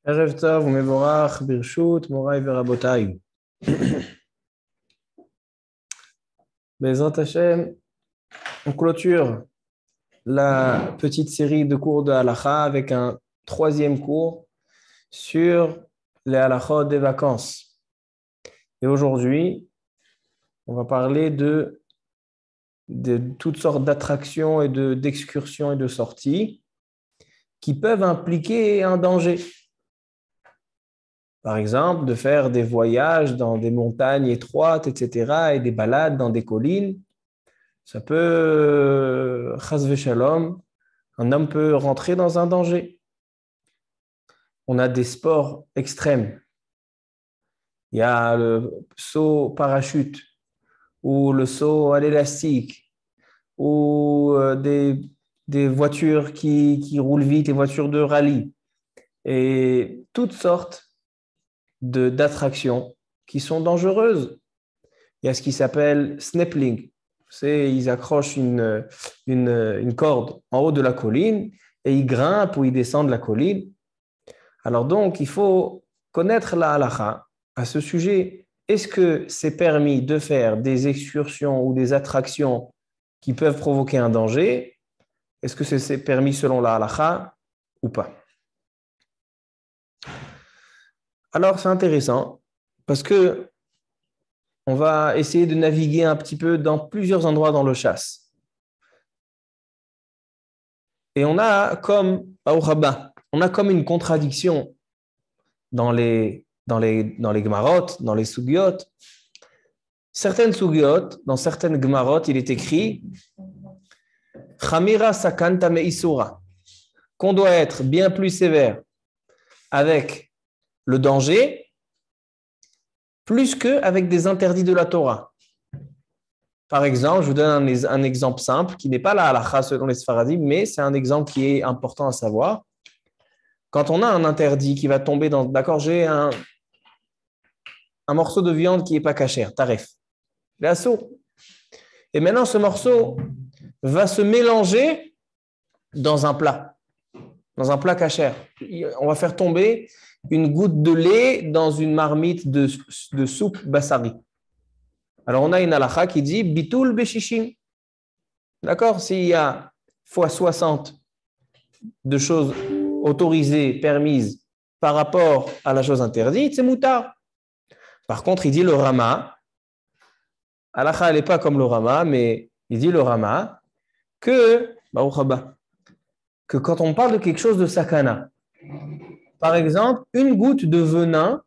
Erev Tov u'mevorach birshut morai verabotai. Bezrat Hashem, on clôture la petite série de cours de halacha avec un troisième cours sur les halachot des vacances. Et aujourd'hui, on va parler de toutes sortes d'attractions et d'excursions et de sorties qui peuvent impliquer un danger. Par exemple, de faire des voyages dans des montagnes étroites, etc., et des balades dans des collines. Ça peut, chas v'shalom, un homme peut rentrer dans un danger. On a des sports extrêmes. Il y a le saut parachute, ou le saut à l'élastique, ou des voitures qui roulent vite, les voitures de rallye, et toutes sortes d'attractions qui sont dangereuses. Il y a ce qui s'appelle snapping. Ils accrochent une corde en haut de la colline et ils grimpent ou ils descendent la colline. Alors donc, il faut connaître la halakha à ce sujet. Est-ce que c'est permis de faire des excursions ou des attractions qui peuvent provoquer un danger? Est-ce que c'est permis selon la halakha ou pas? Alors, c'est intéressant parce que on va essayer de naviguer un petit peu dans plusieurs endroits dans le chasse. Et on a comme une contradiction dans les Gemarot, dans les Sugiot. Certaines Sugiot, dans certaines Gemarot, il est écrit Chamira sakanta me'isura, qu'on doit être bien plus sévère avec le danger plus qu'avec des interdits de la Torah. Par exemple, je vous donne un exemple simple qui n'est pas la halakha selon les Sfaradim, mais c'est un exemple qui est important à savoir. Quand on a un interdit qui va tomber dans... D'accord, j'ai un morceau de viande qui n'est pas cachère, taref. L'assaut. Et maintenant, ce morceau va se mélanger dans un plat cachère. On va faire tomber une goutte de lait dans une marmite de soupe bassari. Alors, on a une halakha qui dit bitul beshishim. D'accord? S'il y a fois 60 de choses autorisées, permises par rapport à la chose interdite, c'est moutar. Par contre, il dit le Rama, halakha, elle n'est pas comme le Rama, mais il dit le Rama que quand on parle de quelque chose de sakana, par exemple, une goutte de venin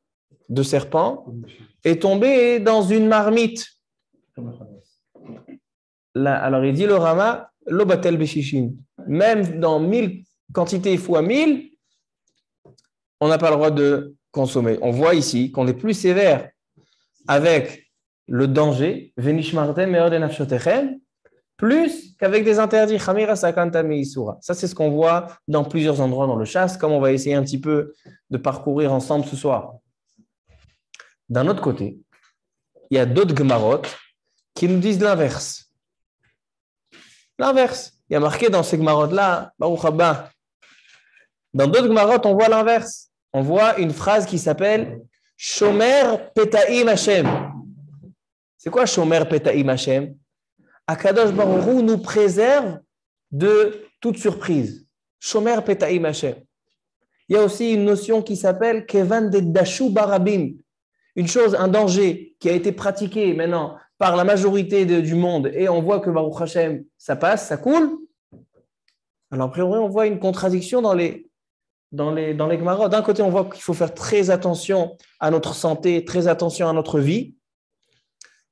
de serpent est tombée dans une marmite. Là, alors il dit le Rama, l'obatel beshishin. Même dans 1000 quantités fois 1000, on n'a pas le droit de consommer. On voit ici qu'on est plus sévère avec le danger, venishmartem me'od nafshotechem, plus qu'avec des interdits. Ça, c'est ce qu'on voit dans plusieurs endroits dans le chasse, comme on va essayer un petit peu de parcourir ensemble ce soir. D'un autre côté, il y a d'autres Gemarot qui nous disent l'inverse. L'inverse. Il y a marqué dans ces Gemarot-là, Baruch Haba. Dans d'autres Gemarot, on voit l'inverse. On voit une phrase qui s'appelle Shomer Peta'im Hashem. C'est quoi Shomer Peta'im Hashem? Akadosh Baruch Hu nous préserve de toute surprise. Shomer Peta'im Hashem. Il y a aussi une notion qui s'appelle Kevan de Dashu Barabim. Une chose, un danger qui a été pratiqué maintenant par la majorité du monde et on voit que Baruch Hashem, ça passe, ça coule. Alors, a priori, on voit une contradiction dans les Gemarot. D'un côté, on voit qu'il faut faire très attention à notre santé, très attention à notre vie.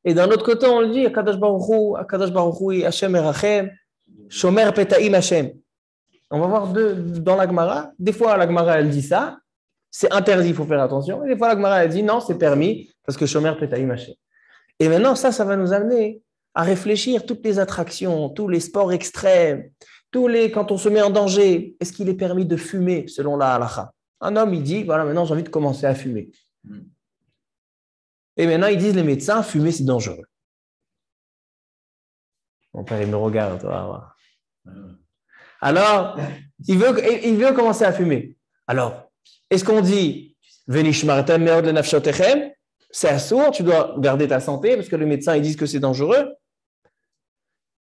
Et d'un autre côté, on le dit, Akadosh Baruch Hu, Hashem Erachem, Shomer Peta'im Hashem. On va voir dans la Gemara. Des fois, la Gemara, elle dit ça. C'est interdit, il faut faire attention. Et des fois, la Gemara, elle dit non, c'est permis parce que Shomer Peta'im Hashem. Et maintenant, ça va nous amener à réfléchir toutes les attractions, tous les sports extrêmes, quand on se met en danger. Est-ce qu'il est permis de fumer selon la halakha? Un homme, il dit, voilà, maintenant, j'ai envie de commencer à fumer. Et maintenant, ils disent, les médecins, fumer, c'est dangereux. Mon père, il me regarde. Toi. Alors, il veut commencer à fumer. Alors, Est-ce qu'on dit Venishmartem meod lenafshotechem, c'est assourd, tu dois garder ta santé parce que les médecins ils disent que c'est dangereux?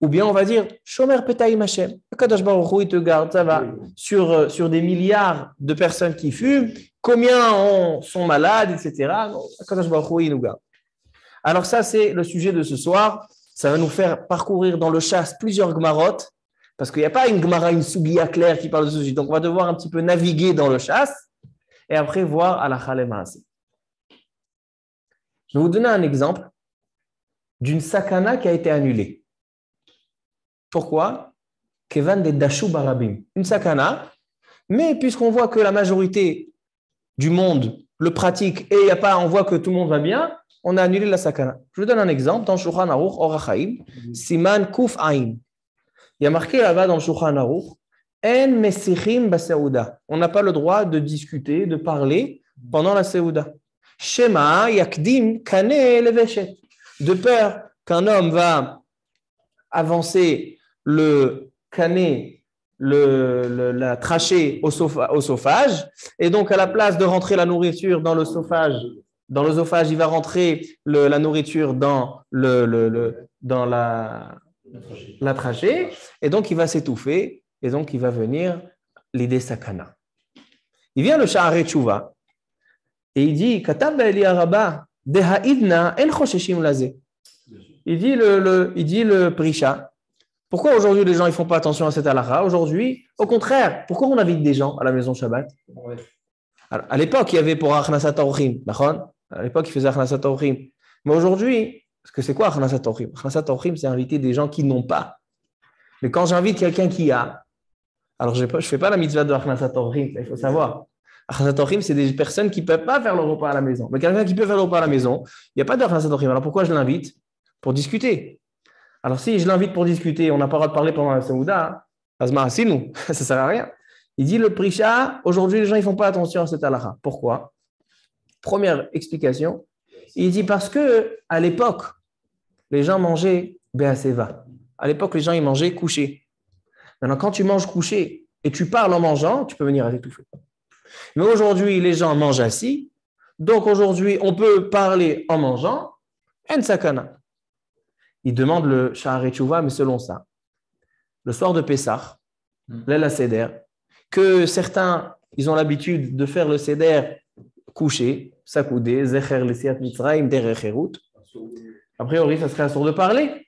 Ou bien on va dire Shomer Petahim Hashem, Kadosh Baruch Hu, il te garde, ça va. Sur des milliards de personnes qui fument, combien sont malades, etc. Kadosh Baruch Hu, il nous garde. Alors ça, c'est le sujet de ce soir. Ça va nous faire parcourir dans le chasse plusieurs gmarot, parce qu'il n'y a pas une gmara, une sugiya claire qui parle de ce sujet. Donc on va devoir un petit peu naviguer dans le chasse et après voir à la Maaseh. Je vais vous donner un exemple d'une sakana qui a été annulée. Pourquoi? Kevan de Dashu Barabim. Une sakana, mais puisqu'on voit que la majorité du monde le pratique et on voit que tout le monde va bien, on a annulé la sakana. Je vous donne un exemple dans Shulchan Aruch Orach Chaim, Siman Kuf Ain. Il y a marqué là-bas dans Shulchan Aruch, En Mesichim Baseuda. On n'a pas le droit de discuter, de parler pendant la Seuda. Shema Yakdim Kane Leveshet. De peur qu'un homme va avancer le canet, la trachée au sophage, et donc à la place de rentrer la nourriture dans l'œsophage, il va rentrer la nourriture dans la trachée, et donc il va s'étouffer, et donc il va venir l'idée sakana. Il vient le Sha'arei Tshuva, et il dit Katab Eli Araba Dehaidna En Chosheshim Laze. Il dit le Prisha. Pourquoi aujourd'hui les gens ne font pas attention à cette halakha? Aujourd'hui, au contraire, pourquoi on invite des gens à la maison Shabbat? Alors, à l'époque, il y avait pour Achnasat Orchim. À l'époque, ils faisaient Achnasat Orchim. Mais aujourd'hui, parce que c'est quoi Achnasat Orchim? Achnasat Orchim, c'est inviter des gens qui n'ont pas. Mais quand j'invite quelqu'un qui a, alors je ne fais pas la mitzvah de Achnasat Orchim, il faut savoir. Achnasat Orchim, c'est des personnes qui ne peuvent pas faire le repas à la maison. Mais quelqu'un qui peut faire le repas à la maison, il n'y a pas de Achnasat Orchim. Alors pourquoi je l'invite? Pour discuter. Alors, si je l'invite pour discuter, on n'a pas le droit de parler pendant la Seuda, Azma, c'est nous, ça ne sert à rien. Il dit le Prisha, aujourd'hui, les gens ne font pas attention à cette halakha. Pourquoi? Première explication, il dit parce qu'à l'époque, les gens mangeaient Be'aseva. À l'époque, les gens ils mangeaient couchés. Maintenant, quand tu manges couché et tu parles en mangeant, tu peux venir à t'étouffer. Mais aujourd'hui, les gens mangent assis. Donc, aujourd'hui, on peut parler en mangeant. En sakana. Il demande le Sha'arei Tshuva, mais selon ça, le soir de Pessah, l'El Seder, que certains, ils ont l'habitude de faire le Seder couché, sakoudé, Zecher Lesiat Mitzrayim, Derech Herut. A priori, ça serait assourd de parler,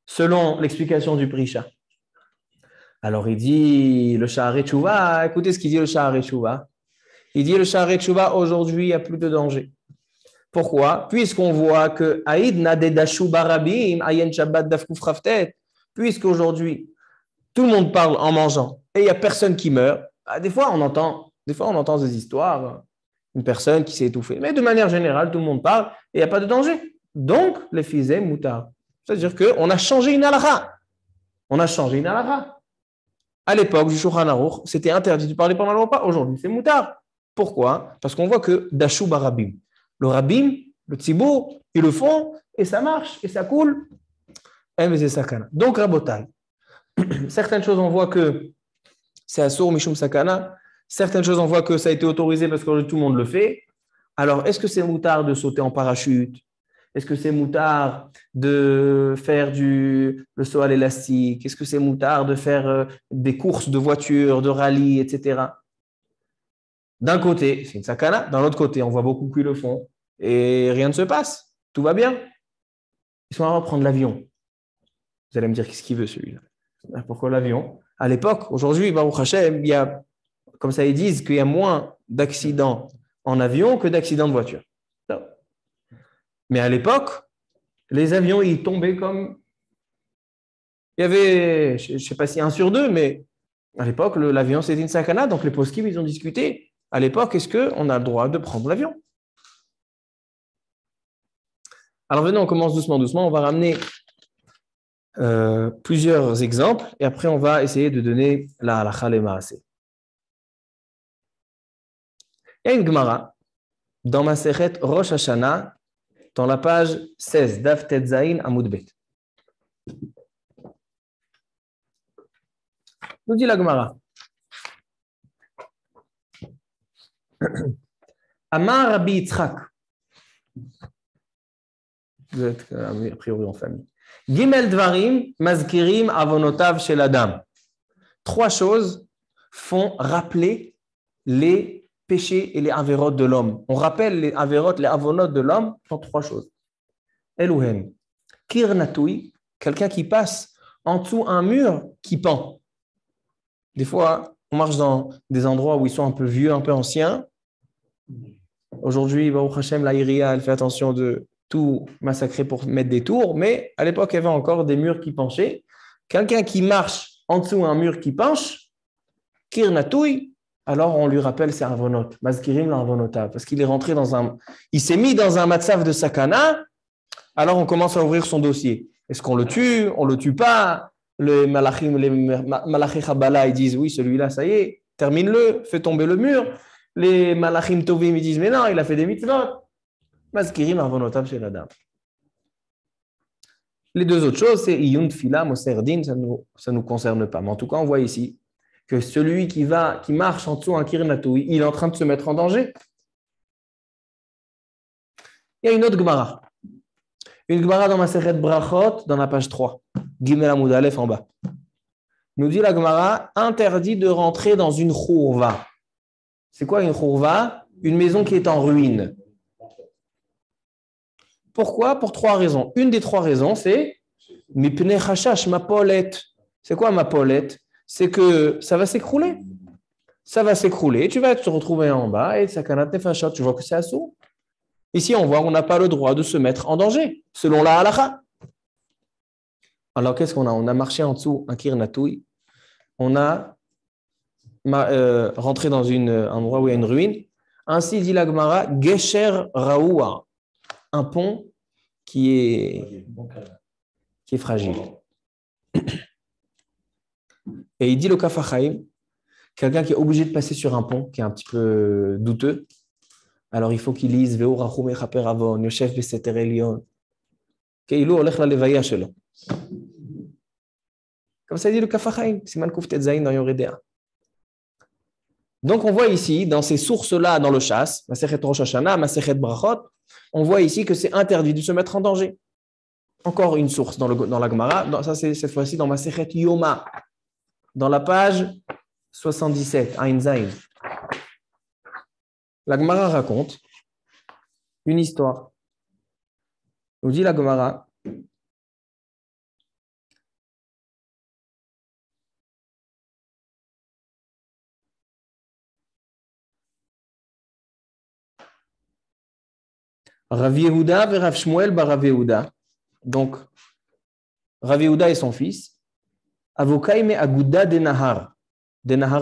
selon l'explication du Prisha. Alors il dit, le Sha'arei Tshuva, écoutez ce qu'il dit le Sha'arei Tshuva. Il dit, le Sha'arei Tshuva, aujourd'hui, il n'y a plus de danger. Pourquoi? Puisqu'on voit que Aïd Nadedashu Barabim, Ayen Shabbat Dafkuf Raftet, puisqu'aujourd'hui, tout le monde parle en mangeant et il n'y a personne qui meurt. Des fois, on entend des histoires, une personne qui s'est étouffée. Mais de manière générale, tout le monde parle et il n'y a pas de danger. Donc, les fizeh moutar. C'est-à-dire qu'on a changé une halakha. On a changé une halakha. À l'époque du Shulchan Aruch, c'était interdit de parler pendant le repas. Aujourd'hui, c'est moutar. Pourquoi? Parce qu'on voit que Dashu Barabim. Le rabbin, le tzibour, ils le font et ça marche et ça coule. Donc, rabotai. Certaines choses, on voit que c'est assour, mishum sakana. Certaines choses, on voit que ça a été autorisé parce que tout le monde le fait. Alors, est-ce que c'est moutard de sauter en parachute? Est-ce que c'est moutard de faire le saut à l'élastique? Est-ce que c'est moutard de faire des courses de voitures, de rallye, etc.? D'un côté, c'est une sakana. D'un autre côté, on voit beaucoup qui le font et rien ne se passe. Tout va bien. Ils sont à prendre l'avion. Vous allez me dire qu'est-ce qu'il veut celui-là. Pourquoi l'avion? À l'époque, aujourd'hui, Baruch Hashem, il y a, comme ça ils disent, qu'il y a moins d'accidents en avion que d'accidents de voiture. Mais à l'époque, les avions, ils tombaient comme... Il y avait, je ne sais pas si 1 sur 2, mais à l'époque, l'avion, c'était une sakana. Donc les poskim, ils ont discuté. À l'époque, est-ce qu'on a le droit de prendre l'avion? Alors venez, on commence doucement. On va ramener plusieurs exemples et après, on va essayer de donner la halakha le maaseh. Il y a une Gemara dans Masechet Rosh Hashanah, dans la page 16, Daf Tetzain Amud Bet. Nous dit la Gemara. Amar Rabbi Yitzchak. Vous êtes a priori en famille. Gimel Dvarim, Mazkirim, Avonotav shel Adam. 3 choses font rappeler les péchés et les avérotes de l'homme. On rappelle les avérotes, les avonotes de l'homme dans 3 choses. Elouhem, Kir Natoui, quelqu'un qui passe en dessous un mur qui pend. Des fois, on marche dans des endroits où ils sont un peu vieux, un peu anciens. Aujourd'hui, Baruch Hashem, la Iria, elle fait attention de tout massacrer pour mettre des tours, mais à l'époque, il y avait encore des murs qui penchaient. Quelqu'un qui marche en dessous d'un mur qui penche, Kir Natoui, alors on lui rappelle ses avonotes, Mazkirim l'avonota, parce qu'il est rentré il s'est mis dans un matzav de sakana, alors on commence à ouvrir son dossier. Est-ce qu'on le tue? On le tue pas? Les malachim Chabala, ils disent oui, celui-là, ça y est, termine-le, fais tomber le mur. Les malachim Tovim, ils disent mais non, il a fait des mitzvot. Mazkirim avonotav shel Adam. Les 2 autres choses, c'est Iyun Tfila, Moser Din, ça nous concerne pas. Mais en tout cas, on voit ici que celui qui marche en dessous un Kir Natoui, il est en train de se mettre en danger. Il y a une autre Gemara. Une Gemara dans Masechet Brachot, dans la page 3. Gimel Amud Aleph en bas. Nous dit la Gemara, interdit de rentrer dans une chourva. C'est quoi une chourva? Une maison qui est en ruine. Pourquoi? Pour 3 raisons. Une des 3 raisons, c'est Mipnei Chashash, ma polette. C'est quoi ma polette? C'est que ça va s'écrouler. Ça va s'écrouler, tu vas te retrouver en bas et sakanat nefashot, tu vois que c'est assourd. Ici, on voit qu'on n'a pas le droit de se mettre en danger, selon la halakha. Alors, qu'est-ce qu'on a? On a marché en dessous un Kir Natoui. On a rentré dans un endroit où il y a une ruine. Ainsi dit la Gemara, Gesher Raoua, un pont qui est fragile. Et il dit le Kaf HaChaim, quelqu'un qui est obligé de passer sur un pont qui est un petit peu douteux, alors il faut qu'il lise Veu Rachum Echaper Avon, Yoshev Beseter Elion, Keilou Olech La Levaya Shelo. Comme ça dit le Kaf HaChaim, Siman Kuftet Zayin dans Yoredea. Donc on voit ici, dans ces sources-là, dans le Shas, Masechet Rosh Hashanah, Masechet Brachot, on voit ici que c'est interdit de se mettre en danger. Encore une source dans la Gemara, ça c'est cette fois-ci dans Masechet Yoma, dans la page 77, Ain Zayin. La Gemara raconte une histoire. Nous dit la Gemara, Rav Yehuda et Rav Shmuel bar Rav Yehuda. Donc, Rav Yehuda et son fils, Avokaime Aguda Denahar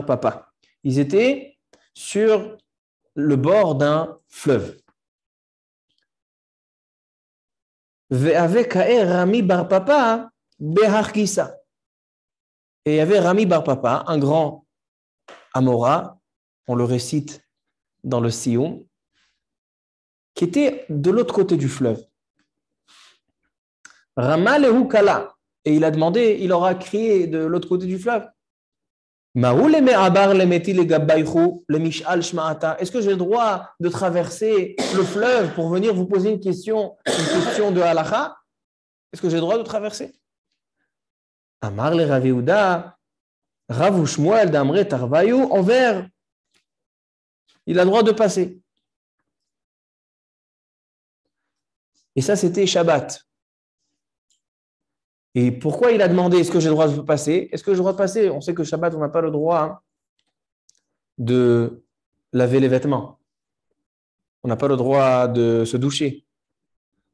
Papa. Ils étaient sur le bord d'un fleuve. Ve'ave Kae Rami bar Papa Behar Kisa. Et il y avait Rami bar Papa, un grand Amora, on le récite dans le Sioum, qui était de l'autre côté du fleuve. Rama lehu kala. Et il a demandé, il aura crié de l'autre côté du fleuve. Est-ce que j'ai le droit de traverser le fleuve pour venir vous poser une question de halakha? Est-ce que j'ai le droit de traverser? Amar le Rav Yehuda, Rav Shmuel d'Amre Tarvayu, envers. Il a le droit de passer. Et ça, c'était Shabbat. Et pourquoi il a demandé est-ce que j'ai le droit de passer? Est-ce que j'ai le droit de passer? On sait que Shabbat, on n'a pas le droit de laver les vêtements. On n'a pas le droit de se doucher.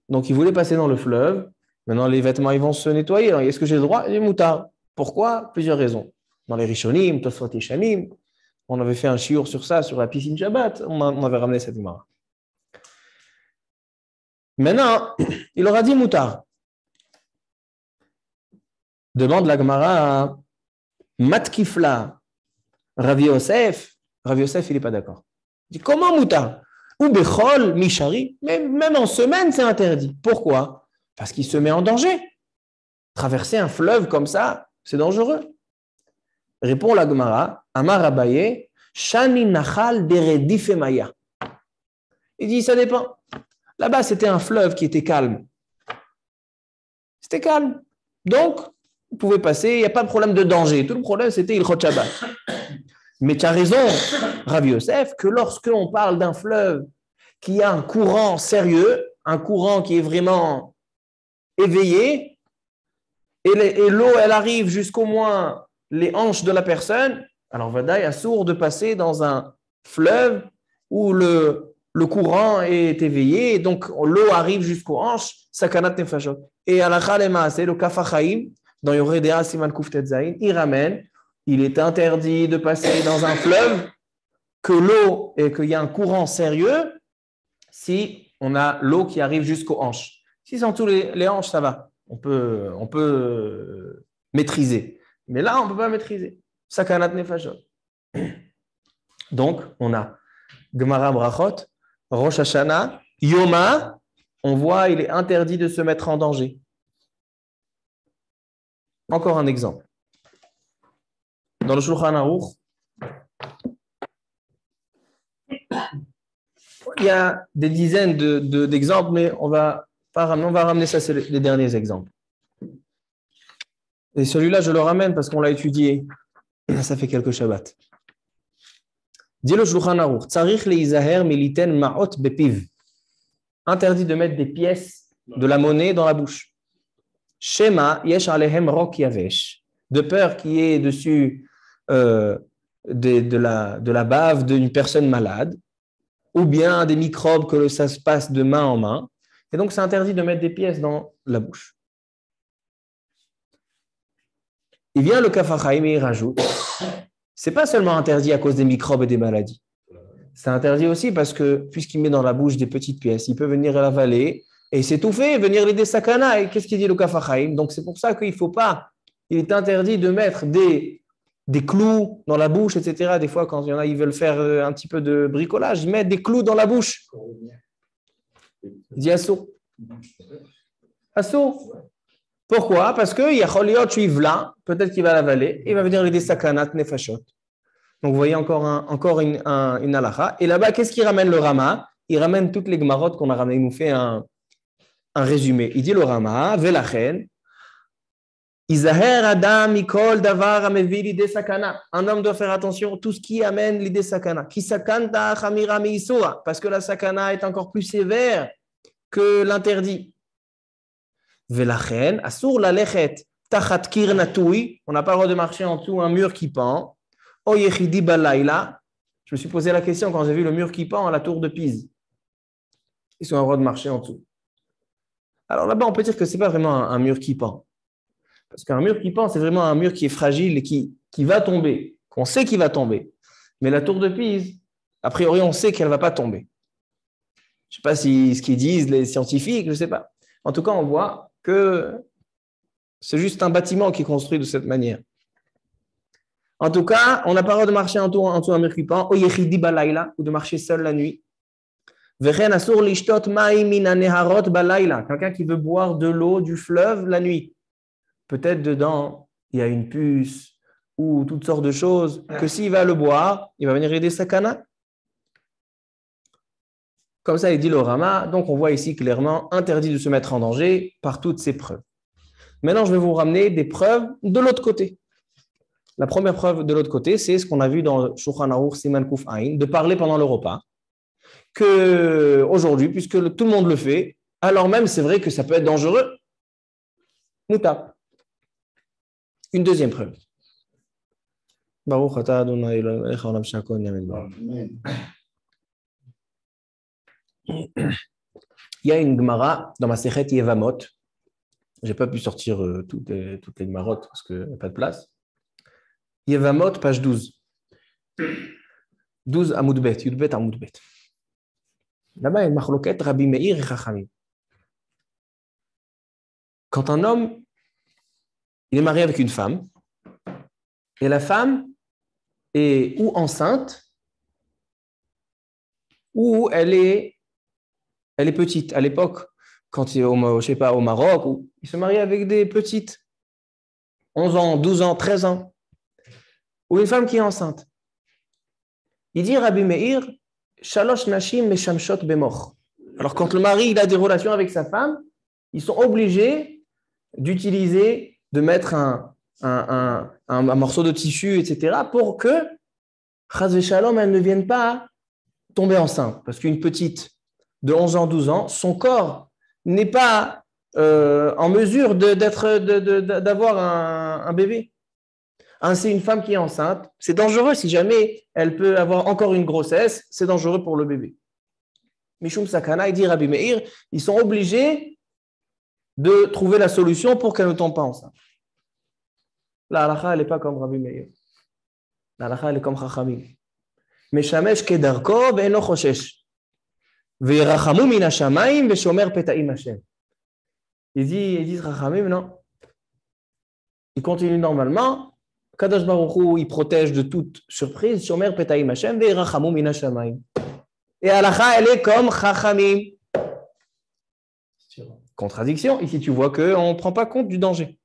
Donc, il voulait passer dans le fleuve. Maintenant, les vêtements, ils vont se nettoyer. Alors, est-ce que j'ai le droit? Il est moutard. Pourquoi? Plusieurs raisons. Dans les Rishonim, Tosfot et Shanim, on avait fait un shiur sur ça, sur la piscine Shabbat. On avait ramené cette Gemara. Maintenant, il aura dit moutard. Demande la Gemara à Matkifla, Rav Yosef. Rav Yosef, il n'est pas d'accord. Il dit comment moutard? Ou Bechol, Mishari, mais même en semaine, c'est interdit. Pourquoi? Parce qu'il se met en danger. Traverser un fleuve comme ça, c'est dangereux. Répond la Gemara, Amar Abaye, Shani Nachal Beredif Maya. Il dit, ça dépend. Là-bas, c'était un fleuve qui était calme. C'était calme. Donc, vous pouvez passer, il n'y a pas de problème de danger. Tout le problème, c'était Ilchot Shabbat. Mais tu as raison, Rav Yosef, que lorsqu'on parle d'un fleuve qui a un courant sérieux, un courant qui est vraiment éveillé, et l'eau, elle arrive jusqu'au moins les hanches de la personne, alors Vadaï a sourd de passer dans un fleuve où le courant est éveillé, et donc l'eau arrive jusqu'aux hanches, sakanat nefashot. Et à la Khalema, c'est le Kafachaim, dans Yoredea Siman Kuftet Zain, il ramène, il est interdit de passer dans un fleuve que l'eau et qu'il y a un courant sérieux si on a l'eau qui arrive jusqu'aux hanches. Si c'est en tous les hanches, ça va. On peut maîtriser. Mais là, on ne peut pas maîtriser. Sakanat nefashot. Donc, on a Gemara Brachot, Rosh Hashanah, Yoma, on voit, il est interdit de se mettre en danger. Encore un exemple. Dans le Shulchan Aruch, il y a des dizaines d'exemples, mais on va ramener ça, c'est les derniers exemples. Et celui-là, je le ramène parce qu'on l'a étudié, ça fait quelques Shabbats. Dit le Shulchan Aruch, Tzarich leizaher militen ma'ot bepiv. Interdit de mettre des pièces de la monnaie dans la bouche. Shema yesh alehem rok yavesh. De peur qu'il y ait dessus de la bave d'une personne malade, ou bien des microbes que ça se passe de main en main. Et donc, c'est interdit de mettre des pièces dans la bouche. Il vient le Kafachaim et il rajoute, c'est pas seulement interdit à cause des microbes et des maladies. C'est interdit aussi parce que, puisqu'il met dans la bouche des petites pièces, il peut venir l'avaler et s'étouffer, venir l'aider sakana. Et qu'est-ce qu'il dit le Kafachaim? Donc, c'est pour ça qu'il ne faut pas, il est interdit de mettre des clous dans la bouche, etc. Des fois, quand il y en a, ils veulent faire un petit peu de bricolage, ils mettent des clous dans la bouche. Il dit assaut. Assaut. Pourquoi? Parce qu'il y a Choliot Chuivla, peut-être qu'il va l'avaler, il va venir aider sakanat nefashot. Donc, vous voyez encore une halakha. Et là-bas, qu'est-ce qu'il ramène le Rama? Il ramène toutes les Gemarot qu'on a ramenées. Il nous fait un résumé. Il dit le Rama, Velachen, Izaher Adam Mikol Davar Amevi l'idée sakana. Un homme doit faire attention à tout ce qui amène l'idée sakana. Ki sakanta chamira meisura. Parce que la sakana est encore plus sévère que l'interdit. Velachen, Asur la lechet tachat kir natui. On n'a pas le droit de marcher en dessous un mur qui pend. Oyechidi balayla. Je me suis posé la question quand j'ai vu le mur qui pend à la tour de Pise. Ils ont le droit de marcher en dessous. Alors là-bas, on peut dire que ce n'est pas vraiment un mur qui pend. Parce qu'un mur qui pend, c'est vraiment un mur qui est fragile et qui va tomber, qu'on sait qu'il va tomber. Mais la tour de Pise, a priori, on sait qu'elle ne va pas tomber. Je ne sais pas ce qu'ils disent les scientifiques, je ne sais pas. En tout cas, on voit que c'est juste un bâtiment qui est construit de cette manière. En tout cas, on n'a pas le droit de marcher en dessous d'un mur qui pend, ou de marcher seul la nuit. Quelqu'un qui veut boire de l'eau du fleuve la nuit. Peut-être dedans, il y a une puce ou toutes sortes de choses que s'il va le boire, il va venir aider sakana. Comme ça, il dit le Rama. Donc, on voit ici clairement interdit de se mettre en danger par toutes ces preuves. Maintenant, je vais vous ramener des preuves de l'autre côté. La première preuve de l'autre côté, c'est ce qu'on a vu dans Shulchan Aruch Siman Kuf Ain, de parler pendant le repas. Que aujourd'hui, puisque tout le monde le fait, alors même c'est vrai que ça peut être dangereux. Moutab. Une deuxième preuve. Baruch atah Adonai Eloheinu melech haolam she'akol nהיה b'dvaro. Il y a une Gemara dans ma Masechet Yevamot. Je n'ai pas pu sortir toutes les Gemarotes parce qu'il n'y a pas de place. Yevamot, page 12. 12 Amoudbet, Yudbet Amoudbet. Là-bas, il y a une machloket Rabbi Meir et Chachamim. Quand un homme, il est marié avec une femme, et la femme est ou enceinte, ou elle est petite. À l'époque, quand il est je sais pas, au Maroc, il se marie avec des petites, 11 ans, 12 ans, 13 ans, ou une femme qui est enceinte. Il dit Rabbi Meir, Shalosh Nashim Meshamshot Bemor. Alors, quand le mari il a des relations avec sa femme, ils sont obligés d'utiliser, de mettre un morceau de tissu, etc., pour que, Chaz Shalom, elle ne vienne pas tomber enceinte. Parce qu'une petite de 11 ans, 12 ans, son corps n'est pas en mesure d'avoir un bébé. C'est une femme qui est enceinte. C'est dangereux si jamais elle peut avoir encore une grossesse. C'est dangereux pour le bébé. Mishum Sakana, il dit Rabbi Meir, ils sont obligés de trouver la solution pour qu'elle ne tombe pas enceinte. La halakha, elle n'est pas comme Rabbi Meir. La halakha, elle est comme Chachamim. Meshamesh kedarko ve'eno choshesh. Ve'irachamu min hashamayim ve'shomer peta'im Hashem. Ils disent Chachamim, non. Ils continuent normalement. Kadosh Baruch Hu, il protège de toute surprise. Shomer peta'im Hashem ve'irachamu min hashamayim. Et halakha, elle est comme Chachamim. Contradiction. Ici, tu vois qu'on ne prend pas compte du danger.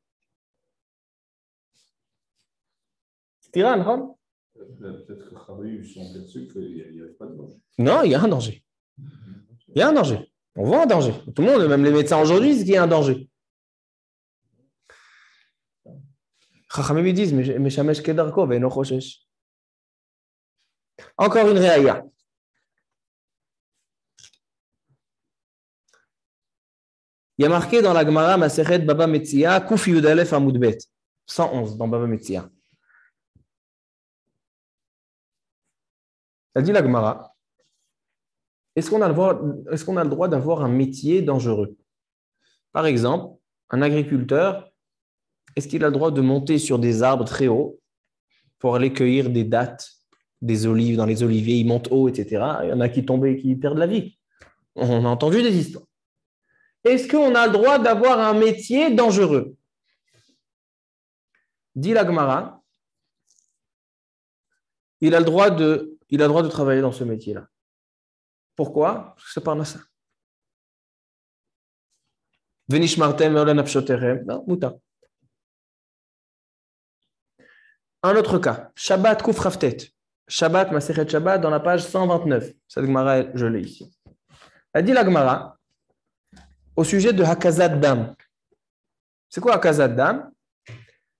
Tira, non? Peut-être que Chachamim sont perçus qu'il n'y avait pas de danger. Non, il y a un danger. Il y a un danger. On voit un danger. Tout le monde, même les médecins aujourd'hui, disent qu'il y a un danger. Chachamim disent, mais shamesh kedarko ve'eno choshesh. Encore une réaïa. Il y a marqué dans la Gemara Masechet Baba Metzia, Kuf Yud Aleph Amud Bet, 111 dans Baba Metzia. Elle dit la Gemara, est-ce qu'on a le droit d'avoir un métier dangereux? Par exemple, un agriculteur, est-ce qu'il a le droit de monter sur des arbres très hauts pour aller cueillir des dattes, des olives dans les oliviers, il monte haut, etc. Il y en a qui tombent et qui perdent la vie. On a entendu des histoires. Est-ce qu'on a le droit d'avoir un métier dangereux? Dit la Gemara, il a le droit de travailler dans ce métier-là. Pourquoi? Parce que c'est parnassa. Venishmartem ve'olen nafshoterem. Non, muta. Un autre cas, Shabbat Kuf Raftet. Shabbat, Masechet Shabbat, dans la page 129. Cette Gemara, je l'ai ici. Elle dit la Gemara, au sujet de Hakazat Dam. C'est quoi Hakazat Dam?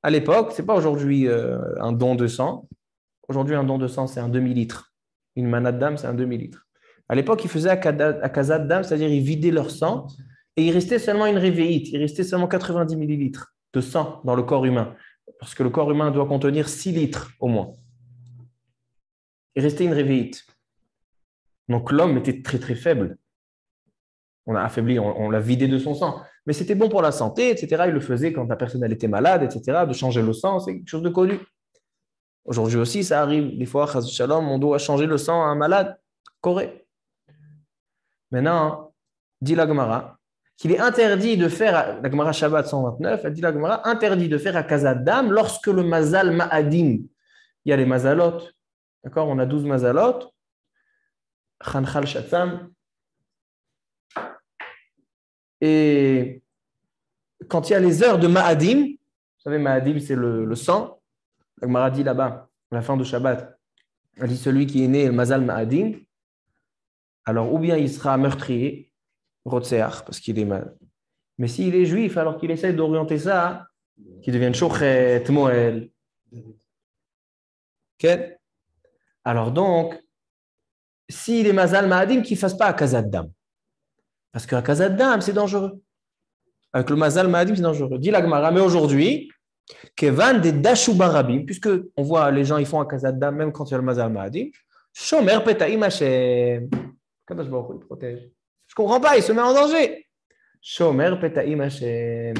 À l'époque, ce n'est pas aujourd'hui un don de sang. Aujourd'hui, un don de sang, c'est un demi-litre. Une manat d'âme, c'est un demi-litre. À l'époque, ils faisaient Hakazat Dam, c'est-à-dire ils vidaient leur sang et il restait seulement une révéite. Il restait seulement 90 millilitres de sang dans le corps humain. Parce que le corps humain doit contenir 6 litres au moins. Il restait une révéite. Donc l'homme était très très faible. On l'a affaibli, on l'a vidé de son sang. Mais c'était bon pour la santé, etc. Il le faisait quand la personne elle était malade, etc. De changer le sang, c'est quelque chose de connu. Aujourd'hui aussi, ça arrive. Des fois, Chaz Shalom, on doit changer le sang à un malade. Correct. Maintenant, dit la Gemara, qu'il est interdit de faire, la Gemara Shabbat 129, elle dit la Gemara, interdit de faire Hakazat Dam lorsque le mazal ma'adim, il y a les mazalot, d'accord, on a 12 mazalot, Khanchal Shatzam, et quand il y a les heures de ma'adim, vous savez, ma'adim c'est le sang, la Gemara dit là-bas, à la fin de Shabbat, elle dit celui qui est né, le mazal ma'adim, alors ou bien il sera meurtrier, Rotseach, parce qu'il est mal. Mais s'il est juif, alors qu'il essaie d'orienter ça, qu'il devienne Shochet, Moël. Okay? Alors donc, s'il est Mazal Ma'adim, qu'il ne fasse pas Hakazat Dam. Parce que Hakazat Dam, c'est dangereux. Avec le Mazal Ma'adim, c'est dangereux. Dit la Gemara, mais aujourd'hui, Kevan des Dashubarabim, puisque on voit les gens, ils font Hakazat Dam, même quand il y a le Mazal Ma'adim, Shomer Peta'im Hashem. Kadosh Baruch Hu, il protège. Je ne comprends pas, il se met en danger. Shomer Peta'im Hashem.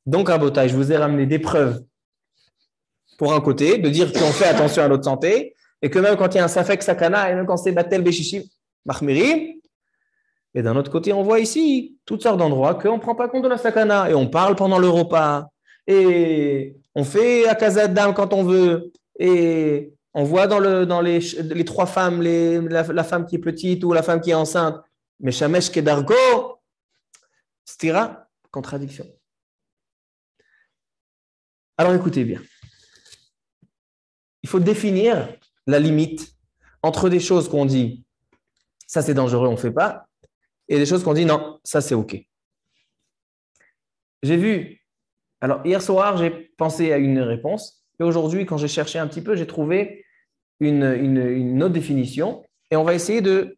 Donc, Rabotai, je vous ai ramené des preuves pour un côté, de dire qu'on fait attention à notre santé, et que même quand il y a un Safek Sakana, et même quand c'est Batel Beshishim, Mahmirim, et d'un autre côté, on voit ici toutes sortes d'endroits qu'on ne prend pas compte de la Sakana, et on parle pendant le repas, et on fait Hakazat Dam quand on veut, et on voit dans les trois femmes, la femme qui est petite ou la femme qui est enceinte, mais Shamesh Kedargo, Stira, contradiction. Alors écoutez bien. Il faut définir la limite entre des choses qu'on dit, ça c'est dangereux, on ne fait pas, et des choses qu'on dit, non, ça c'est OK. J'ai vu, alors hier soir, j'ai pensé à une réponse, et aujourd'hui, quand j'ai cherché un petit peu, j'ai trouvé une autre définition, et on va essayer de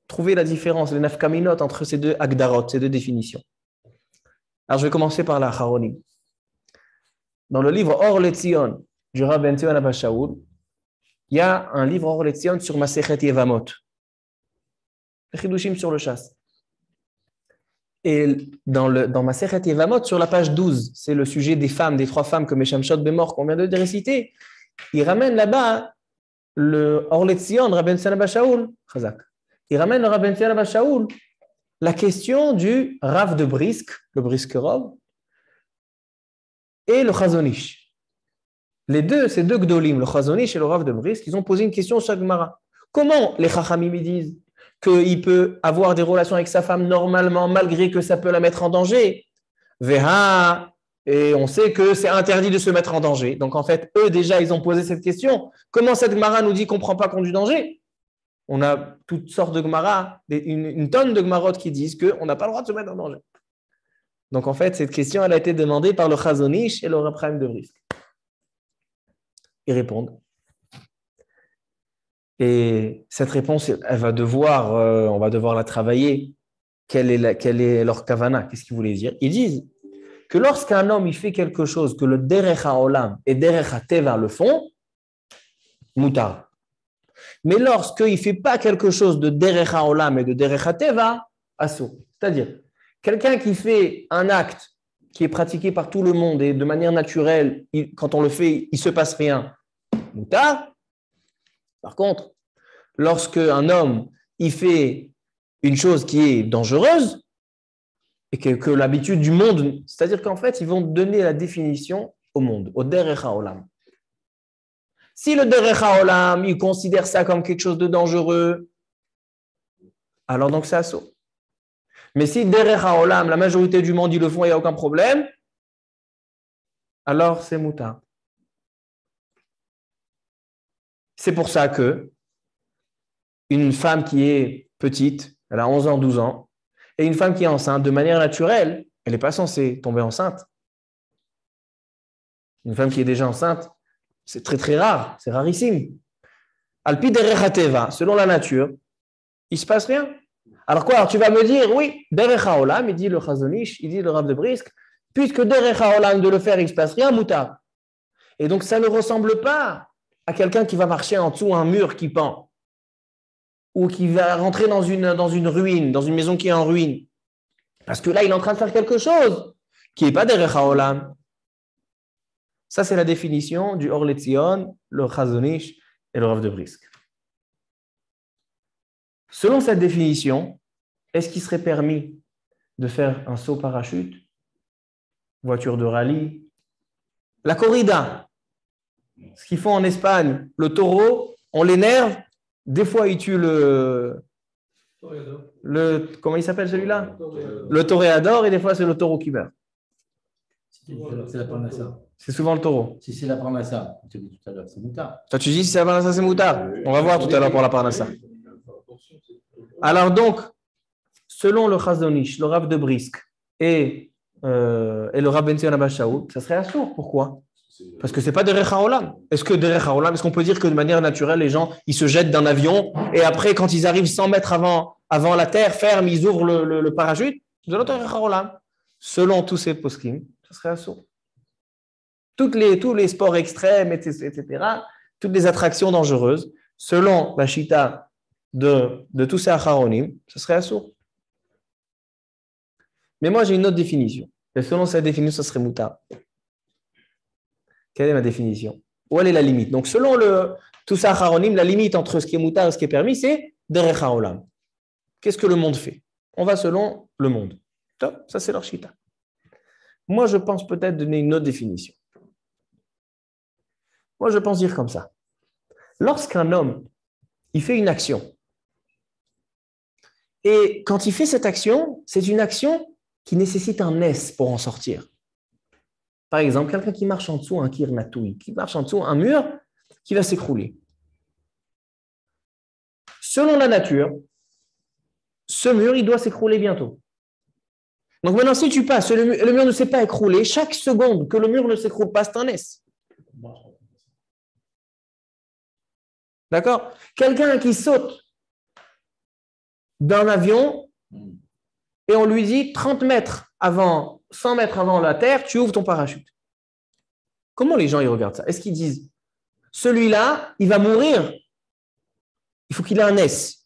trouver la différence, les nafkaminot entre ces deux agdarot, ces deux définitions. Alors, je vais commencer par la Haronim. Dans le livre Or Letzion du Rav Ben Zion Abba Shaul, il y a un livre Or Letzion sur Masechet Yevamot, le Chidushim sur le chasse. Et dans Masechet Yevamot, sur la page 12, c'est le sujet des femmes, des 3 femmes que Meshamshot Bemor qu'on vient de réciter. Il ramène là-bas le Or Letzion, Rav Ben Zion Abba Shaul, Chazak. Il ramène le Rav Ben Zion Abba Shaul la question du Rav de Brisk, le Briskerov, et le Chazonish. Les deux, ces deux Gdolim, le Chazonish et le Rav de Brisk, ils ont posé une question sur la Gemara. Comment les Chachamim disent qu'il peut avoir des relations avec sa femme normalement, malgré que ça peut la mettre en danger? Veha, et on sait que c'est interdit de se mettre en danger. Donc en fait, eux déjà, ils ont posé cette question. Comment cette Gemara nous dit qu'on ne prend pas compte du danger? On a toutes sortes de Gemara, une tonne de Gemarot qui disent qu'on n'a pas le droit de se mettre en danger. Donc en fait, cette question, elle a été demandée par le Chazonish et le Rav Chaim de Brisk. Ils répondent. Et cette réponse, on va devoir la travailler. Quelle est leur kavana? Qu'est-ce qu'ils voulaient dire? Ils disent que lorsqu'un homme il fait quelque chose que le derech haolam et derech hateva le font, mutar. Mais lorsqu'il ne fait pas quelque chose de derech haolam et de derech hateva, asur. C'est-à-dire, quelqu'un qui fait un acte qui est pratiqué par tout le monde et de manière naturelle, quand on le fait, il ne se passe rien, mutar. Par contre, lorsque un homme il fait une chose qui est dangereuse et que l'habitude du monde, c'est-à-dire qu'en fait, ils vont donner la définition au monde, au derech haolam. Si le derech haolam, il considère ça comme quelque chose de dangereux, alors donc c'est assaut. Mais si derech haolam, la majorité du monde, ils le font, il n'y a aucun problème, alors c'est mutar. C'est pour ça que une femme qui est petite, elle a 11 ans, 12 ans, et une femme qui est enceinte, de manière naturelle, elle n'est pas censée tomber enceinte. Une femme qui est déjà enceinte, c'est très très rare, c'est rarissime. Alpi derech hateva, selon la nature, il ne se passe rien. Alors quoi? Alors tu vas me dire, oui, derech haolam, il dit le Chazonish, il dit le Rav de Brisk, puisque derech haolam de le faire, il ne se passe rien, mutar. Et donc ça ne ressemble pas à quelqu'un qui va marcher en dessous d'un mur qui pend, ou qui va rentrer dans une ruine, dans une maison qui est en ruine. Parce que là, il est en train de faire quelque chose qui n'est pas derech haolam. Ça, c'est la définition du Or Letzion, le Chazonish et le Rav de Brisk. Selon cette définition, est-ce qu'il serait permis de faire un saut parachute, voiture de rallye, la corrida, ce qu'ils font en Espagne, le taureau, on l'énerve, des fois il tue comment il s'appelle celui-là? Le toréador, et des fois c'est le taureau qui meurt. C'est la parnassa. C'est souvent le taureau. Si c'est la parnassa, tu dis tout à l'heure, c'est moutard. Toi, tu dis si c'est la parnassa, c'est moutard. On va voir tout à l'heure pour la parnassa. Alors donc, selon le Chazonish, le Rav de Brisk et le Rav Ben Zion Abba Shaul, ça serait assourd. Pourquoi? Parce que ce n'est pas derech haolam. Est-ce qu'on peut dire que de manière naturelle, les gens ils se jettent d'un avion et après, quand ils arrivent 100 mètres avant la terre ferme, ils ouvrent le parachute? De l'autre derech haolam. Selon tous ces poskim, ça serait assourd. Tous les sports extrêmes, etc., toutes les attractions dangereuses, selon la chita de tous ces acharonim, ce serait assourd. Mais moi, j'ai une autre définition. Et selon cette définition, ce serait mutar. Quelle est ma définition? Où elle est la limite? Donc, selon tous ces acharonim, la limite entre ce qui est mutar et ce qui est permis, c'est derech haolam. Qu'est-ce que le monde fait? On va selon le monde. Ça, c'est leur chita. Moi, je pense peut-être donner une autre définition. Moi, je pense dire comme ça. Lorsqu'un homme, il fait une action, et quand il fait cette action, c'est une action qui nécessite un S pour en sortir. Par exemple, quelqu'un qui marche en dessous un kirnatoui, qui marche en dessous un mur qui va s'écrouler. selon la nature, ce mur, il doit s'écrouler bientôt. Donc maintenant, si tu passes, le mur ne s'est pas écroulé, chaque seconde que le mur ne s'écroule pas, c'est un S. D'accord? Quelqu'un qui saute d'un avion et on lui dit 30 mètres avant, 100 mètres avant la terre, tu ouvres ton parachute. Comment les gens ils regardent ça? Est-ce qu'ils disent, celui-là, il va mourir, il faut qu'il ait un S.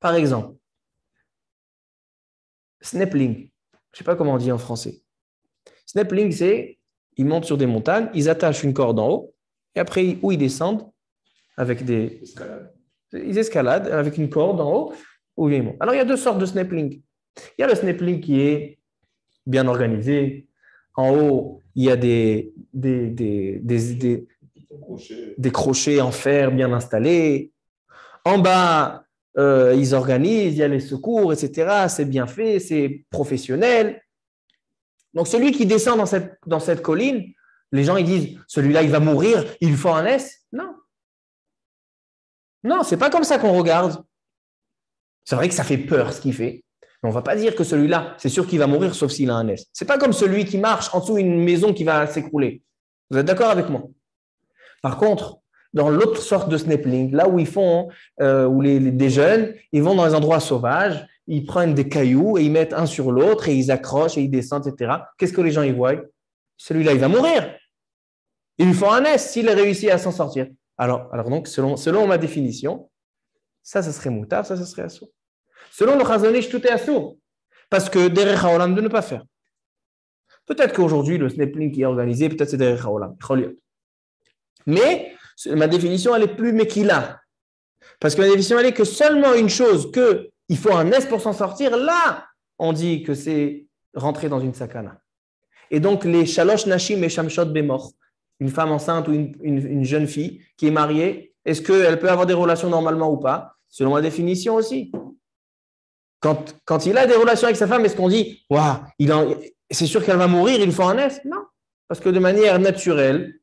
Par exemple, snappling, je ne sais pas comment on dit en français. Snappling, c'est, ils montent sur des montagnes, ils attachent une corde en haut, et après, où ils descendent avec des... Ils escaladent avec une corde en haut, où ils montent. Alors, il y a deux sortes de snappling. Il y a le snappling qui est bien organisé. En haut, il y a des crochets en fer bien installés. En bas, ils organisent, il y a les secours, etc. C'est bien fait, c'est professionnel. Donc, celui qui descend dans cette colline, les gens ils disent, celui-là, il va mourir, il lui faut un S. Non. Non, c'est pas comme ça qu'on regarde. C'est vrai que ça fait peur ce qu'il fait. Mais on ne va pas dire que celui-là, c'est sûr qu'il va mourir, sauf s'il a un S. C'est pas comme celui qui marche en dessous d'une maison qui va s'écrouler. Vous êtes d'accord avec moi? Par contre, dans l'autre sorte de snappling, là où ils font, où des jeunes, ils vont dans les endroits sauvages, ils prennent des cailloux et ils mettent un sur l'autre et ils accrochent et ils descendent, etc. Qu'est-ce que les gens y voient? Celui-là, il va mourir. Il lui faut un S s'il a réussi à s'en sortir. Alors donc, selon ma définition, ça serait moutar, ça serait assour. Selon le Chazon Ish, tout est assour. Parce que derech haolam de ne pas faire. Peut-être qu'aujourd'hui, le snappling qui est organisé, peut-être c'est derech haolam. Mais ma définition, elle est plus mekila. Parce que ma définition, elle est que seulement une chose, qu'il faut un S pour s'en sortir, là, on dit que c'est rentrer dans une sakana. Et donc, les shalosh nashim et shamshot bemor, une femme enceinte ou une jeune fille qui est mariée, est-ce qu'elle peut avoir des relations normalement ou pas? Selon ma définition aussi. Quand il a des relations avec sa femme, est-ce qu'on dit, waouh, c'est sûr qu'elle va mourir, il faut un S? Non. Parce que de manière naturelle,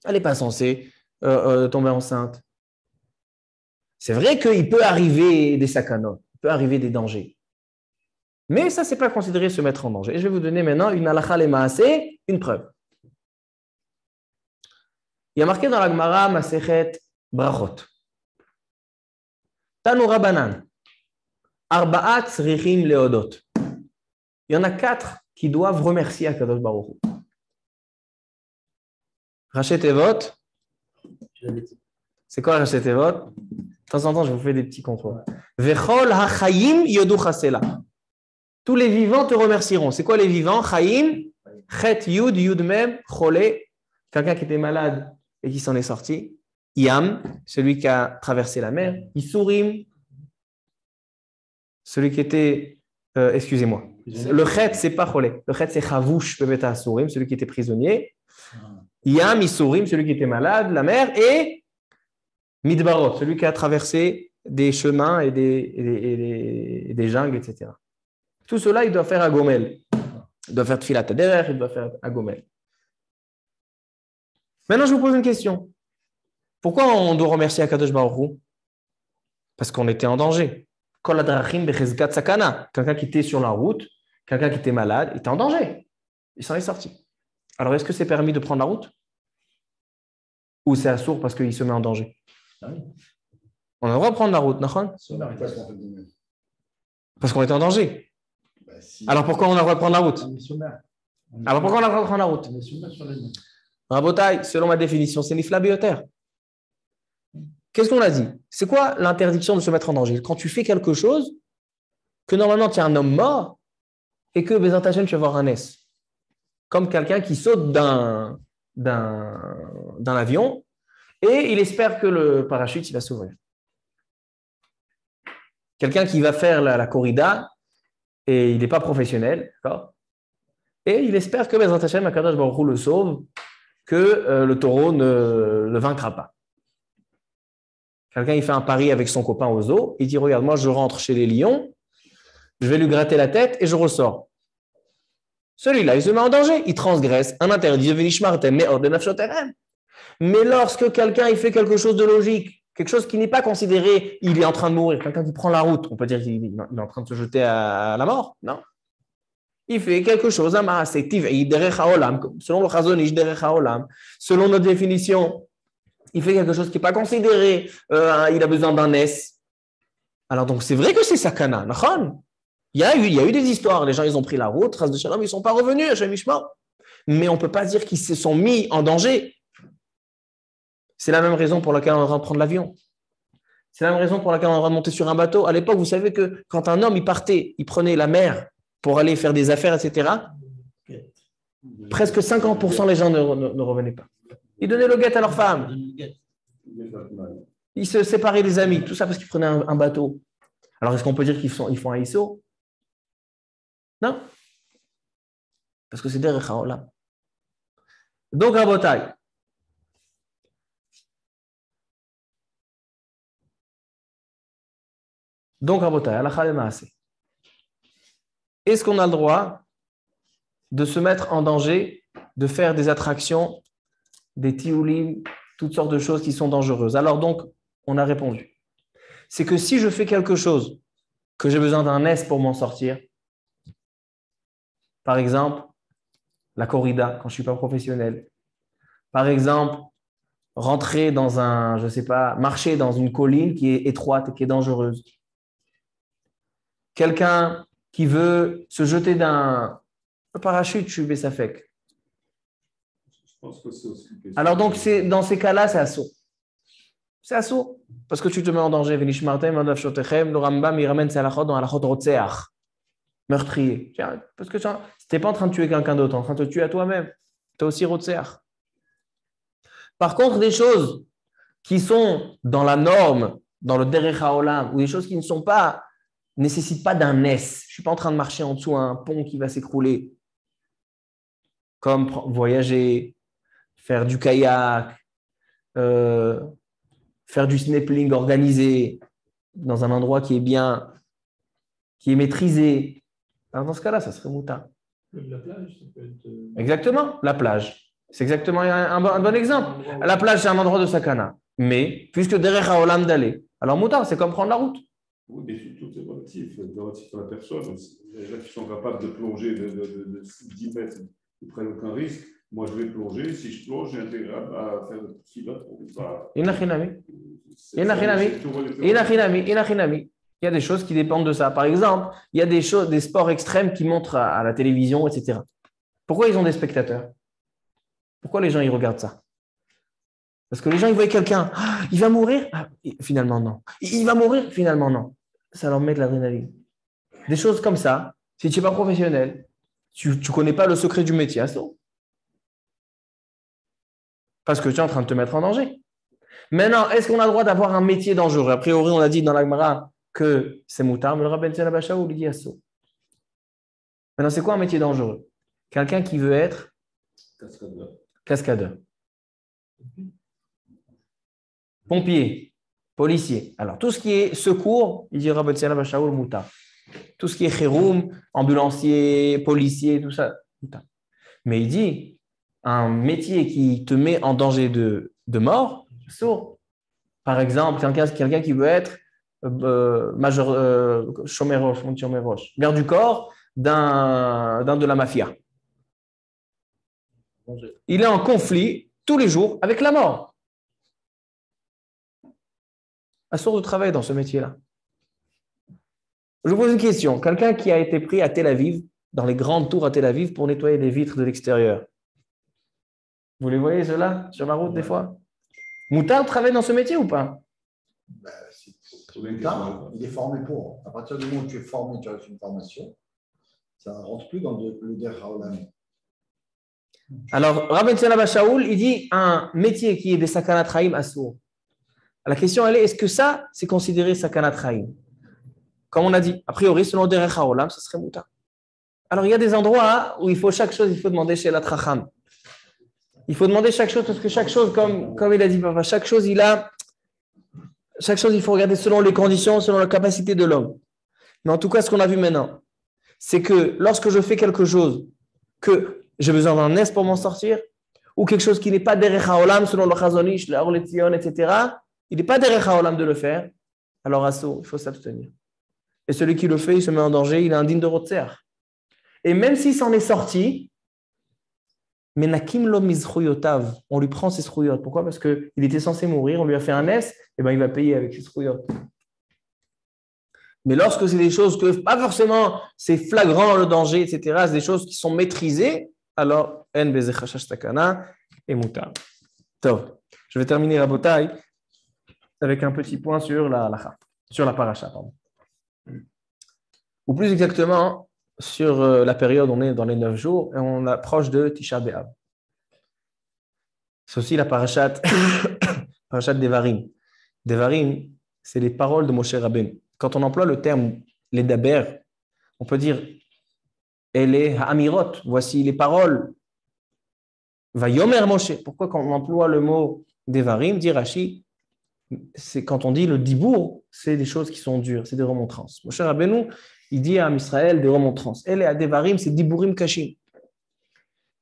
elle n'est pas censée tomber enceinte. C'est vrai qu'il peut arriver des sakanot, il peut arriver des dangers. Mais ça, ce n'est pas considéré se mettre en danger. Et je vais vous donner maintenant une halakha le maaseh, une preuve. Il y a marqué dans la Gemara Masechet Brachot. Tanu Rabanan. Arba'at tzrichim leodot. Il y en a 4 qui doivent remercier Akadosh Baruch Hu. Rachet Tevot. C'est quoi Rachet Tevot? De temps en temps, je vous fais des petits contrôles. Vechol hachayim yodu chasela. Tous les vivants te remercieront. C'est quoi les vivants? Chayim, chet yud, yud mem, chole. Quelqu'un qui était malade et qui s'en est sorti. Yam, celui qui a traversé la mer. Isurim, celui qui était, excusez-moi. Le chet, c'est pas chole. Le chet, c'est chavush, bebeta asurim, celui qui était prisonnier. Yam, isurim, celui qui était malade, la mer. Et midbarot, celui qui a traversé des chemins et des jungles, etc. Tout cela, il doit faire à Gomel. Il doit faire Tfilat Haderech, il doit faire à Gomel. Maintenant, je vous pose une question. Pourquoi on doit remercier Akadosh Baruch Hu? Parce qu'on était en danger. Kol hadrachim bechezkat sakana. Quelqu'un qui était sur la route, quelqu'un qui était malade, il était en danger. Il s'en est sorti. Alors, est-ce que c'est permis de prendre la route? Ou c'est assourd parce qu'il se met en danger? On a le droit de prendre la route, Nachon? Parce qu'on était en danger. Alors pourquoi on a le droit de prendre la route? Alors pourquoi on a le droit de prendre la route? Rabotai, selon ma définition, c'est nifla bioter. Qu'est-ce qu'on a dit? C'est quoi l'interdiction de se mettre en danger? Quand tu fais quelque chose, que normalement tu es un homme mort, et que Bezat Hashem, tu vas avoir un S. Comme quelqu'un qui saute d'un avion, et il espère que le parachute il va s'ouvrir. Quelqu'un qui va faire la corrida, et il n'est pas professionnel, d'accord? Et il espère que Bezrat Hashem, Akadosh Baruch Hu le sauve, que le taureau ne le vaincra pas. Quelqu'un, il fait un pari avec son copain au zoo, il dit, regarde, moi je rentre chez les lions, je vais lui gratter la tête et je ressors. Celui-là, il se met en danger, il transgresse un interdit de Venishmartem, mais hors de Nafshoterem. Mais lorsque quelqu'un il fait quelque chose de logique, quelque chose qui n'est pas considéré, il est en train de mourir, quelqu'un qui prend la route, on peut dire qu'il est en train de se jeter à la mort, non. Il fait quelque chose, selon le Chazon Ish derech haolam, selon notre définition, il fait quelque chose qui n'est pas considéré, il a besoin d'un S. Alors donc c'est vrai que c'est sakana, il y a eu des histoires, les gens ils ont pris la route, Chas de Shalom, ils ne sont pas revenus, Hashem Yishma. Mais on ne peut pas dire qu'ils se sont mis en danger. C'est la même raison pour laquelle on a le droit de prendre l'avion. C'est la même raison pour laquelle on a le droit de monter sur un bateau. À l'époque, vous savez que quand un homme il partait, il prenait la mer pour aller faire des affaires, etc., presque 50% les gens ne revenaient pas. Ils donnaient le guet à leur femme. Ils se séparaient des amis. Tout ça parce qu'ils prenaient un bateau. Alors, est-ce qu'on peut dire qu'ils font un ISO? Non. Parce que c'est derech haolam. Donc, Rabotai. Halakha de Maaseh. Est-ce qu'on a le droit de se mettre en danger, de faire des attractions, des tioulim, toutes sortes de choses qui sont dangereuses? Alors donc, on a répondu. C'est que si je fais quelque chose que j'ai besoin d'un S pour m'en sortir, par exemple, la corrida, quand je ne suis pas professionnel. Par exemple, rentrer dans marcher dans une colline qui est étroite et qui est dangereuse. Quelqu'un qui veut se jeter d'un parachute, je suis Bessafek. Je pense que c'est aussi une question. Alors donc, dans ces cas-là, c'est assaut. C'est assaut. Parce que tu te mets en danger. Le Rambam, il ramène ses halachot dans halachot rotseach. Meurtrier. Parce que tu n'es pas en train de tuer quelqu'un d'autre, tu es en train de te tuer à toi-même. Tu es aussi rotseach. Par contre, des choses qui sont dans la norme, dans le derech haolam, ou des choses qui ne nécessitent pas d'un S. Je ne suis pas en train de marcher en dessous à un pont qui va s'écrouler. Comme voyager, faire du kayak, faire du snorkeling organisé dans un endroit qui est bien, qui est maîtrisé. Alors dans ce cas-là, ça serait mouta. La plage, ça peut être. Exactement, la plage. C'est exactement un bon exemple. La plage, c'est un endroit de sakana. Mais, puisque derech haolam d'aller, alors mouta, c'est comme prendre la route. Oui, mais tout est relatif à la personne. Les gens qui sont capables de plonger de 10 mètres, ils ne prennent aucun risque. Moi, je vais plonger. Si je plonge, j'ai intérêt à faire le petit bateau. Inachinami. Il y a des choses qui dépendent de ça. Par exemple, il y a des sports extrêmes qui montrent à la télévision, etc. Pourquoi ils ont des spectateurs? Pourquoi les gens ils regardent ça? Parce que les gens ils voient quelqu'un, il va mourir? Finalement non. Il va mourir? Finalement non. Ça leur met de l'adrénaline. Des choses comme ça, si tu n'es pas professionnel, tu ne connais pas le secret du métier, parce que tu es en train de te mettre en danger. Maintenant, est-ce qu'on a le droit d'avoir un métier dangereux? A priori, on a dit dans la Gemara que c'est moutar, mais le Rabbi Tzena Bashaou lui dit asso. Maintenant, c'est quoi un métier dangereux? Quelqu'un qui veut être cascadeur. Pompier, policier. Alors, tout ce qui est secours, il dit Rabbi Tzena Bashaou le moutar. Tout ce qui est chiroum, ambulancier, policier, tout ça, moutar. Mais il dit un métier qui te met en danger de mort, sourd. Par exemple, quelqu'un qui veut être garde du corps d'un de la mafia. Il est en conflit tous les jours avec la mort. Assourd de travailler dans ce métier-là. Je vous pose une question. Quelqu'un qui a été pris à Tel Aviv, dans les grandes tours à Tel Aviv, pour nettoyer les vitres de l'extérieur. Vous les voyez, ceux-là, sur la route, des fois? Moutarde travaille dans ce métier ou pas? Il est formé pour. À partir du moment où tu es formé, tu as reçu une formation, ça ne rentre plus dans le derech haolam. Alors, Rabbi Tzena Bashaoul, il dit un métier qui est des sakanat chaim assour. La question, elle est, est-ce que ça, c'est considéré sakanat chaim? Comme on a dit, a priori, selon le derech haolam, ça serait moutarde. Alors, il y a des endroits où il faut demander chez la tracham. Il faut demander chaque chose parce que chaque chose, comme il a dit papa, chaque chose, il faut regarder selon les conditions, selon la capacité de l'homme. Mais en tout cas, ce qu'on a vu maintenant, c'est que lorsque je fais quelque chose, que j'ai besoin d'un S pour m'en sortir, ou quelque chose qui n'est pas derech haolam selon le Chazon Ish, le Or Letzion, etc., il n'est pas derech haolam de le faire, alors assour, il faut s'abstenir. Et celui qui le fait, il se met en danger, il est indigne de Rotzer. Et même s'il s'en est sorti, Menakim lo mizchuyotav, on lui prend ses zchuyot. Pourquoi? Parce qu'il était censé mourir, on lui a fait un S, et ben il va payer avec ses zchuyot. Mais lorsque c'est des choses que, pas forcément, c'est flagrant le danger, etc., c'est des choses qui sont maîtrisées, alors, en bezeh chashash takana et mutar. Tov. Je vais terminer la bataille avec un petit point sur la halacha, sur la paracha, pardon. Ou plus exactement, sur la période, on est dans les 9 jours, et on approche de Tisha B'Av. C'est aussi la parashat, parashat Devarim. Devarim, c'est les paroles de Moshe Rabbeinu. Quand on emploie le terme les daber, on peut dire et les ha'amirot, voici les paroles. Vayomer Moshe. Pourquoi quand on emploie le mot Devarim, dit Rashi, c'est quand on dit le dibour, c'est des choses qui sont dures, c'est des remontrances. Moshe Rabbeinu, il dit à Israël des remontrances. Et les Devarim, c'est diburim kashim.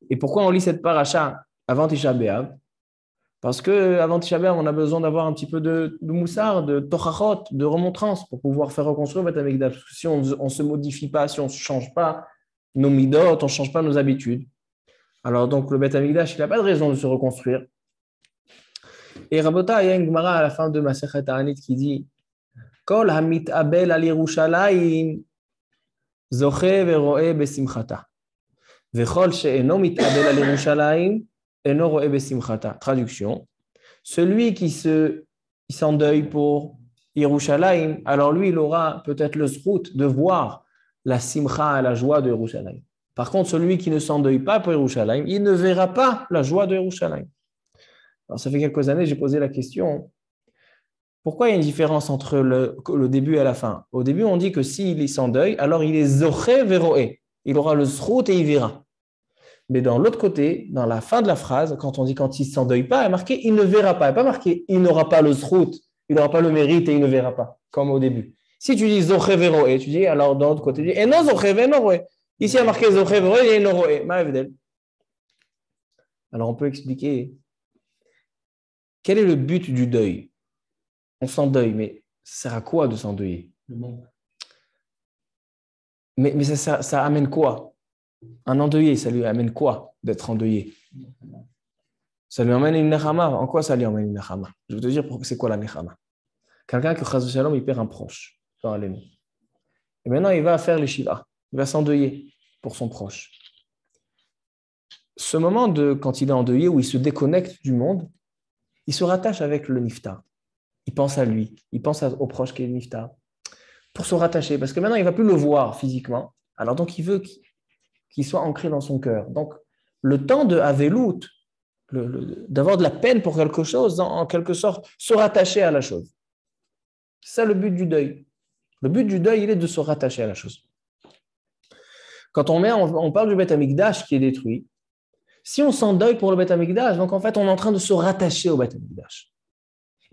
Et pourquoi on lit cette paracha avant Tisha B'Av? Parce qu'avant Tisha B'Av, on a besoin d'avoir un petit peu de moussar, de tochachot, de remontrance pour pouvoir faire reconstruire le Beth Amikdash. Parce que si on ne se modifie pas, si on ne change pas nos midot, on ne change pas nos habitudes, alors donc le Beth Amikdash, il n'a pas de raison de se reconstruire. Et Rabota, il y a une Gemara à la fin de Masechet Ta'anit qui dit Kol hamit abel al Yerushalayim zoche veroe besimchata. Vechol she'eno mit abel al Yerushalayim eno roe besimchata. Traduction. Celui qui s'endeuille pour Yerushalayim, alors lui, il aura peut-être le zrout de voir la simcha, la joie de Yerushalayim. Par contre, celui qui ne s'endeuille pas pour Yerushalayim, il ne verra pas la joie de Yerushalayim. Alors, ça fait quelques années, j'ai posé la question, pourquoi il y a une différence entre le début et la fin? Au début, on dit que s'il s'endeuille, alors il est zoché veroé. Il aura le zrout et il verra. Mais dans l'autre côté, dans la fin de la phrase, quand on dit quand il ne s'endeuille pas, il est marqué il ne verra pas. Il n'est pas marqué il n'aura pas le zrout, il n'aura pas le mérite et il ne verra pas, comme au début. Si tu dis zoché veroé, tu dis alors dans l'autre côté, tu dis et non zoché veroé. Ici, il y a marqué zoché veroé et noroé. Alors, on peut expliquer quel est le but du deuil. On s'endeuille, mais ça sert à quoi de s'endeuiller? Mais ça amène quoi? Un endeuillé, ça lui amène quoi d'être endeuillé? Ça lui amène une nechama. En quoi ça lui amène une nechama? Je vais te dire c'est quoi la nechama. Quelqu'un qui, chas v'shalom, il perd un proche. Et maintenant, il va faire les shiva. Il va s'endeuiller pour son proche. Ce moment quand il est endeuillé, où il se déconnecte du monde, il se rattache avec le niftar. Il pense à lui, il pense au proche qui est le niftar, pour se rattacher, parce que maintenant, il ne va plus le voir physiquement. Alors donc, il veut qu'il soit ancré dans son cœur. Donc, le temps de avelout, d'avoir de la peine pour quelque chose, en quelque sorte, se rattacher à la chose. C'est ça le but du deuil. Le but du deuil, il est de se rattacher à la chose. Quand on parle du Beth Amikdash qui est détruit, si on s'endeuille pour le Beth Amikdash, donc en fait, on est en train de se rattacher au Beth Amikdash.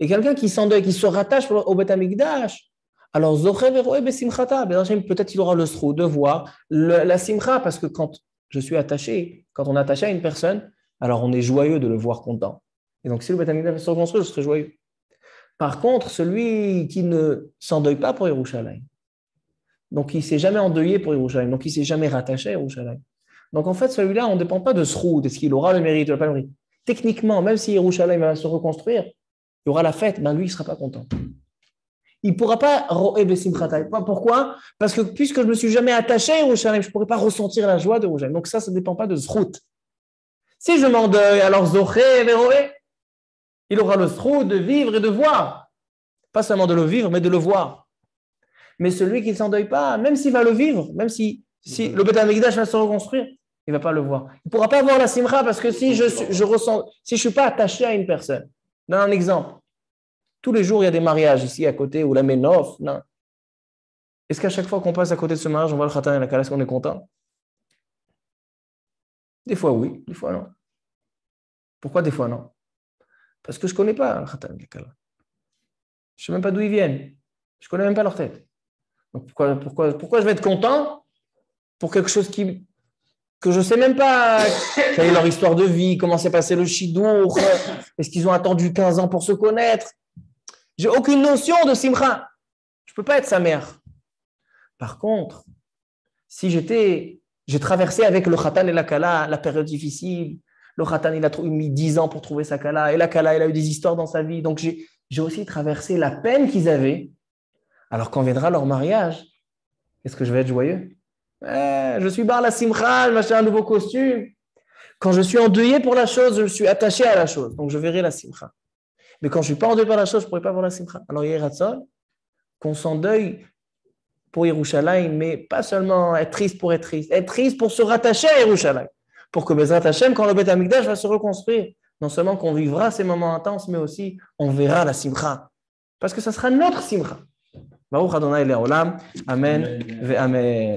Et quelqu'un qui s'endeuille, qui se rattache au Beth Amikdash, alors Zoché veroé besimchata, peut-être il aura le srou de voir la simcha, parce que quand je suis attaché, quand on est attaché à une personne, alors on est joyeux de le voir content. Et donc si le Beth Amikdash se reconstruit, je serai joyeux. Par contre, celui qui ne s'endeuille pas pour Yerushalayim, donc il ne s'est jamais endeuillé pour Yerushalayim, donc il ne s'est jamais rattaché à Yerushalayim. Donc en fait, celui-là, on ne dépend pas de srou, est-ce qu'il aura le mérite ou pas le mérite. Techniquement, même si Yerushalayim va se reconstruire, il y aura la fête, ben lui, il ne sera pas content. Il ne pourra pas ro'e besimchata. Pourquoi? Parce que puisque je ne me suis jamais attaché à Yerushalayim, je ne pourrai pas ressentir la joie de Yerushalayim. Donc ça ne dépend pas de zrout. Si je m'endeuille, alors zoché veroé, il aura le zrout de vivre et de voir. Pas seulement de le vivre, mais de le voir. Mais celui qui ne s'endeuille pas, même s'il va le vivre, même si le Beth Amikdash va se reconstruire, il ne va pas le voir. Il ne pourra pas voir la simcha parce que si je ne suis pas attaché à une personne. Donne un exemple. Tous les jours, il y a des mariages ici à côté, ou la Ménof. Non. Est-ce qu'à chaque fois qu'on passe à côté de ce mariage, on voit le khatan et la kala, est-ce qu'on est content? Des fois oui, des fois non. Pourquoi des fois non? Parce que je ne connais pas le khatan et la kala. Je ne sais même pas d'où ils viennent. Je ne connais même pas leur tête. Donc pourquoi je vais être content pour quelque chose qui que je ne sais même pas quelle est leur histoire de vie, comment s'est passé le shidour, est-ce qu'ils ont attendu 15 ans pour se connaître. J'ai aucune notion de simcha. Je ne peux pas être sa mère. Par contre, si j'ai traversé avec le khatan et la kala la période difficile, le khatan il a mis 10 ans pour trouver sa kala, et la kala il a eu des histoires dans sa vie, donc j'ai aussi traversé la peine qu'ils avaient. Alors quand viendra leur mariage, est-ce que je vais être joyeux? Je suis bar la simcha, je vais acheter un nouveau costume. Quand je suis endeuillé pour la chose, je suis attaché à la chose, donc je verrai la simcha. Mais quand je ne suis pas endeuillé par la chose, je ne pourrai pas voir la simcha. Alors il y a ratzon qu'on s'endeuille pour Yerushalayim, mais pas seulement être triste pour se rattacher à Yerushalayim, pour que Bezrat Hashem, quand le Beth Amikdash va se reconstruire, non seulement qu'on vivra ces moments intenses, mais aussi on verra la simcha, parce que ça sera notre simcha. Baruch Adonai Le'olam, Amen ve Amen.